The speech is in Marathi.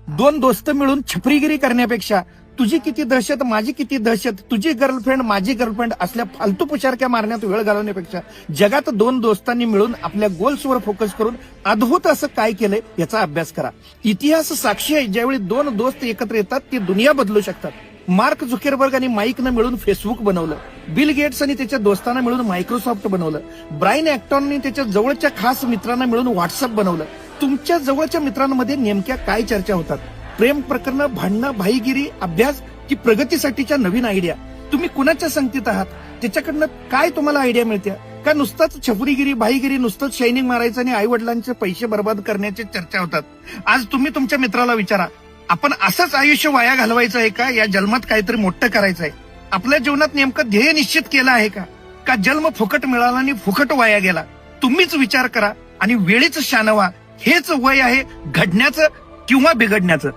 दोन दोस्त मिळून छपरीगिरी करण्यापेक्षा तुझी किती दहशत, माझी किती दहशत, तुझी गर्लफ्रेंड, माझी गर्लफ्रेंड असल्या फालतू पुशारक्या मारण्यात वेळ घालवण्यापेक्षा जगात दोन दोस्तांनी मिळून आपल्या गोल्सवर फोकस करून अद्भुत असं काय केलंय याचा अभ्यास करा. इतिहास साक्षी आहे, ज्यावेळी दोन दोस्त एकत्र येतात ती दुनिया बदलू शकतात. मार्क झुकेरबर्ग आणि माईकनं मिळून फेसबुक बनवलं, बिल गेट्स आणि त्याच्या दोस्तांना मिळून मायक्रोसॉफ्ट बनवलं, ब्रायन ॲक्टॉननी त्याच्या जवळच्या खास मित्रांना मिळून व्हॉट्सअप बनवलं. तुमच्या जवळच्या मित्रांमध्ये नेमक्या काय चर्चा होतात? प्रेम प्रकरणं, भांडणं, भाईगिरी, अभ्यास की प्रगतीसाठीच्या नवीन आयडिया? तुम्ही कुणाच्या संगतीत आहात? त्याच्याकडनं काय तुम्हाला आयडिया मिळते? का नुसताच छपरीगिरी, भाईगिरी, नुसतंच शायनिंग मारायचं आणि आई वडिलांचे पैसे बर्बाद करण्याच्या चर्चा होतात? आज तुम्ही तुमच्या मित्राला विचारा, आपण असंच आयुष्य वाया घालवायचं आहे का? या जन्मात काहीतरी मोठं करायचं आहे? आपल्या जीवनात नेमकं ध्येय निश्चित केलं आहे का? का जन्म फुकट मिळाला आणि फुकट वाया गेला? तुम्हीच विचार करा आणि वेळीच शान व्हा. हेच वय आहे घडण्याचं किंवा बिघडण्याचं.